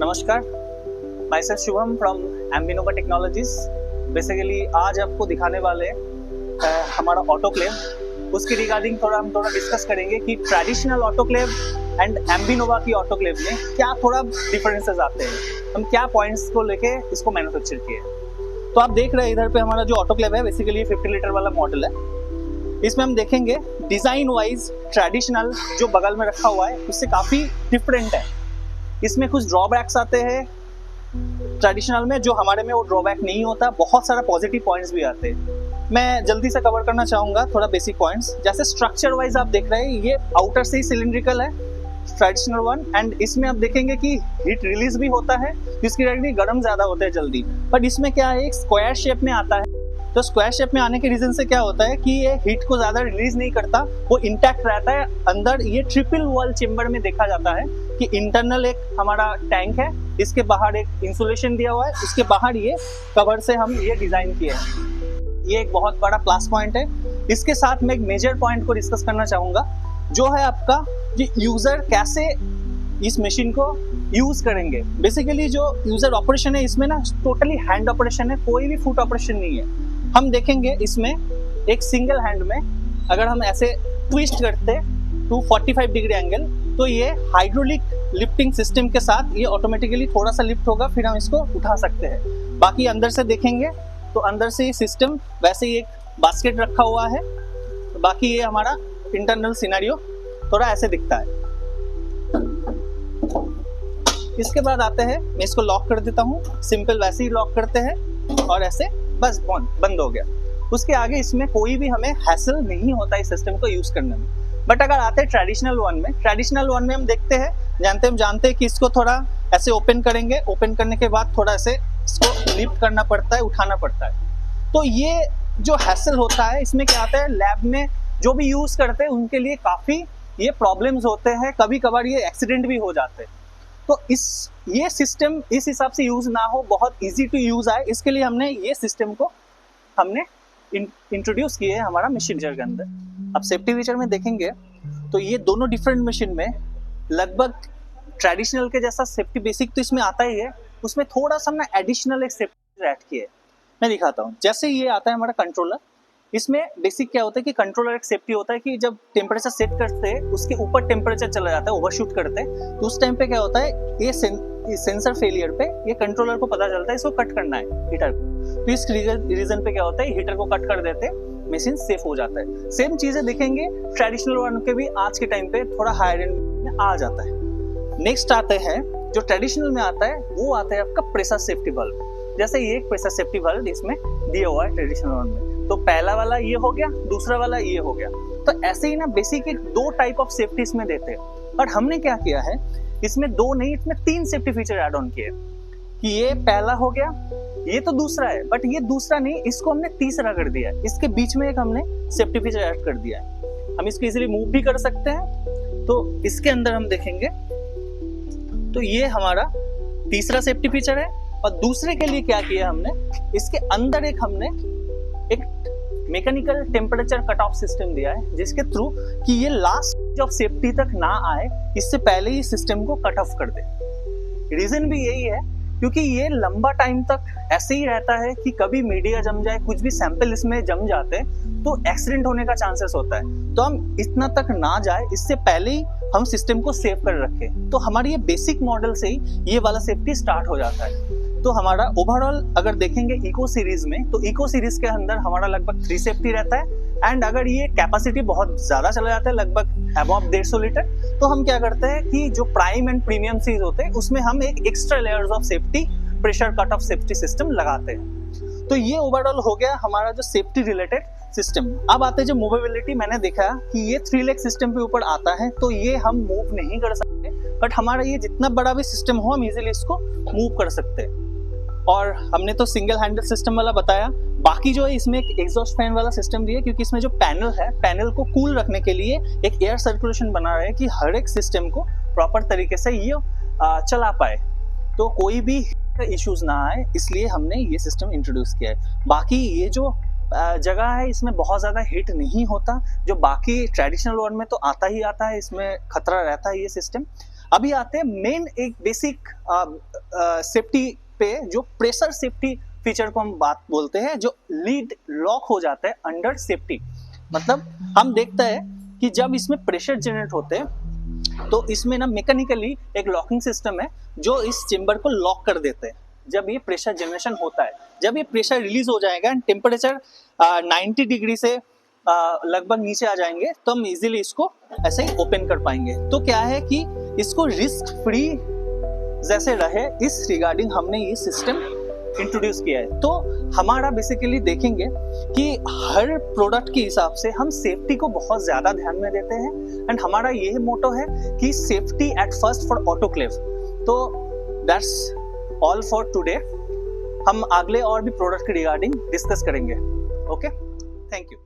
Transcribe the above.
नमस्कार, myself Shubham from Ambinova technologies. Basically आज आपको दिखाने वाले हमारा ऑटोक्लेव, उसकी रिगार्डिंग हम थोड़ा डिस्कस करेंगे कि ट्रेडिशनल ऑटोक्लेव एंड एम्बिनोवा की ऑटोक्लेव में क्या थोड़ा डिफरेंसेस आते हैं, हम क्या पॉइंट्स को लेके इसको मैन्युफैक्चर किए। तो आप देख रहे हैं इधर पे हमारा जो ऑटोक्लेव है बेसिकली 50 लीटर वाला मॉडल है। इसमें हम देखेंगे डिज़ाइन वाइज ट्रेडिशनल जो बगल में रखा हुआ है उससे काफ़ी डिफरेंट है। इसमें कुछ ड्रॉबैक्स आते हैं ट्रेडिशनल में जो हमारे में वो ड्रॉबैक नहीं होता, बहुत सारा पॉजिटिव पॉइंट्स भी आते हैं। मैं जल्दी से कवर करना चाहूँगा थोड़ा बेसिक पॉइंट्स। जैसे स्ट्रक्चर वाइज आप देख रहे हैं ये आउटर से ही सिलिंड्रिकल है ट्रेडिशनल वन, एंड इसमें आप देखेंगे कि हीट रिलीज भी होता है, इसकी वजह गर्म ज़्यादा होते हैं जल्दी। बट इसमें क्या है, एक स्क्वायर शेप में आता है। तो स्क्वायर शेप में आने के रीजन से क्या होता है कि ये हीट को ज़्यादा रिलीज नहीं करता, वो इंटैक्ट रहता है। अंदर ये ट्रिपल वॉल चेम्बर में देखा जाता है कि इंटरनल एक हमारा टैंक है, इसके बाहर एक इंसुलेशन दिया हुआ है, उसके बाहर ये कवर से हम ये डिज़ाइन किए हैं। ये एक बहुत बड़ा प्लस पॉइंट है। इसके साथ मैं एक मेजर पॉइंट को डिस्कस करना चाहूँगा जो है आपका कि यूज़र कैसे इस मशीन को यूज़ करेंगे। बेसिकली जो यूज़र ऑपरेशन है इसमें ना टोटली हैंड ऑपरेशन है, कोई भी फुट ऑपरेशन नहीं है। हम देखेंगे इसमें एक सिंगल हैंड में अगर हम ऐसे ट्विस्ट करते 245 डिग्री एंगल तो ये हाइड्रोलिक लिफ्टिंग सिस्टम के साथ ये ऑटोमेटिकली थोड़ा सा लिफ्ट होगा, फिर हम इसको उठा सकते हैं। बाकी अंदर से देखेंगे तो अंदर से ये सिस्टम वैसे ही एक बास्केट रखा हुआ है। बाकी ये हमारा इंटरनल सिनेरियो थोड़ा ऐसे दिखता है। इसके बाद आते हैं, मैं इसको लॉक कर देता हूँ, सिंपल वैसे ही लॉक करते हैं और ऐसे बस बंद हो गया। उसके आगे इसमें कोई भी हमें हैसल नहीं होता इस सिस्टम को यूज करने में। बट अगर आते हैं ट्रेडिशनल वन में हम देखते हैं जानते हैं कि इसको थोड़ा ऐसे ओपन करेंगे, ओपन करने के बाद थोड़ा ऐसे इसको लिफ्ट करना पड़ता है, उठाना पड़ता है। तो ये जो हैसल होता है इसमें क्या आता है, लैब में जो भी यूज करते हैं उनके लिए काफी ये प्रॉब्लम्स होते हैं, कभी कभार ये एक्सीडेंट भी हो जाते हैं। तो ये सिस्टम इस हिसाब से यूज ना हो, बहुत इजी टू यूज आए, इसके लिए हमने ये सिस्टम को इंट्रोड्यूस किए हैं हमारा मशीन के अंदर। अब सेफ्टी फीचर में देखेंगे तो ये दोनों डिफरेंट मशीन में लगभग ट्रेडिशनल के जैसा सेफ्टी बेसिक तो इसमें आता ही है, उसमें थोड़ा सा हमने एडिशनल एक सेफ्टी ऐड किए। मैं दिखाता हूँ। जैसे ये आता है हमारा कंट्रोलर, इसमें बेसिक क्या होता है कि कंट्रोलर एक सेफ्टी होता है कि जब टेम्परेचर सेट करते हैं उसके ऊपर टेम्परेचर चला जाता है, ओवरशूट करते हैं, तो उस टाइम पे क्या होता है ये सेंसर फेलियर पे ये कंट्रोलर को पता चलता है इसको कट करना है हीटर को। तो इस रीजन पे क्या होता है हीटर को कट कर देते, मशीन सेफ हो जाता है। सेम चीजें दिखेंगे ट्रेडिशनल वन के भी आज के टाइम पे थोड़ा हायर एंड में आ जाता है। नेक्स्ट आते हैं जो ट्रेडिशनल में आता है वो आता है आपका प्रेशर सेफ्टी बल्ब। जैसे ये एक प्रेशर सेफ्टी बल्ब इसमें दिया हुआ है ट्रेडिशनल वन में, तो पहला वाला ये हो गया, दूसरा वाला ये हो गया। तो ऐसे ही ना बेसिक एक दो टाइप ऑफ सेफ्टी इसमें देते हैं। और हमने क्या किया है इसमें दो नहीं, इसमें 3 सेफ्टी फीचर ऐड ऑन किए कि ये पहला हो गया, ये तो दूसरा है बट ये दूसरा नहीं, इसको हमने तीसरा कर दिया है। इसके बीच में एक हमने सेफ्टी फीचर ऐड कर दिया है। हम इसको इजीली मूव भी कर सकते हैं। तो इसके अंदर हम देखेंगे तो ये हमारा तीसरा सेफ्टी फीचर है। और दूसरे के लिए क्या किया हमने, इसके अंदर हमने एक mechanical temperature cut off system दिया है जिसके थ्रू कि ये लास्ट ऑफ सेफ्टी तक ना आए, इससे पहले ही सिस्टम को कट ऑफ कर दे। रीजन भी यही है क्योंकि ये लंबा टाइम तक ऐसे ही रहता है कि कभी मीडिया जम जाए, कुछ भी सैंपल इसमें जम जाते हैं तो एक्सीडेंट होने का चांसेस होता है। तो हम इतना तक ना जाए, इससे पहले ही हम सिस्टम को सेव कर रखें। तो हमारी ये बेसिक मॉडल से ही ये वाला सेफ्टी स्टार्ट हो जाता है। तो हमारा ओवरऑल अगर देखेंगे इको सीरीज में, तो इको सीरीज के अंदर हमारा लगभग 3 सेफ्टी रहता है। एंड अगर ये कैपेसिटी बहुत ज़्यादा चला जाता है लगभग अबव 150 लीटर, तो हम क्या करते हैं कि जो प्राइम एंड प्रीमियम सीरीज होते हैं उसमें हम एक extra layers of safety pressure cut off safety system लगाते हैं। तो ये ओवरऑल हो गया हमारा जो सेफ्टी रिलेटेड सिस्टम। अब आते हैं जो मूवेबिलिटी, मैंने देखा कि ये 3 लेग सिस्टम के ऊपर आता है तो ये हम मूव नहीं कर सकते, बट हमारा ये जितना बड़ा भी सिस्टम हो हम इजीली इसको मूव कर सकते हैं। और हमने तो सिंगल हैंडल सिस्टम वाला बताया, बाकी जो है इसमें एक एग्जॉस्ट फैन वाला सिस्टम दिया क्योंकि इसमें जो पैनल है, पैनल को कूल रखने के लिए एक एयर सर्कुलेशन बना रहा है कि हर एक सिस्टम को प्रॉपर तरीके से ये चला पाए, तो कोई भी इश्यूज ना आए, इसलिए हमने ये सिस्टम इंट्रोड्यूस किया है। बाकी ये जो जगह है इसमें बहुत ज़्यादा हीट नहीं होता, जो बाकी ट्रेडिशनल वन में तो आता ही आता है, इसमें खतरा रहता है ये सिस्टम। अभी आते हैं मेन एक बेसिक सेफ्टी पे, जो प्रेशर सेफ्टी फीचर को हम बात बोलते हैं, जो लीड लॉक हो जाता है अंडर सेफ्टी। मतलब हम देखते हैं कि जब इसमें प्रेशर जनरेट होते हैं तो इसमें ना मैकेनिकली एक लॉकिंग सिस्टम है जो इस चेंबर को लॉक कर देते हैं जब ये प्रेशर जनरेशन होता है। जब ये प्रेशर रिलीज हो जाएगा एंड टेम्परेचर 90 डिग्री से लगभग नीचे आ जाएंगे तो हम इजीली इसको ऐसे ही ओपन कर पाएंगे। तो क्या है कि इसको रिस्क फ्री जैसे रहे इस रिगार्डिंग हमने ये सिस्टम इंट्रोड्यूस किया है। तो हमारा बेसिकली देखेंगे कि हर प्रोडक्ट के हिसाब से हम सेफ्टी को बहुत ज्यादा ध्यान में देते हैं एंड हमारा ये मोटो है कि safety at first for autoclave. तो दैट्स ऑल फॉर टुडे। हम अगले और भी प्रोडक्ट के रिगार्डिंग डिस्कस करेंगे। Okay, thank you.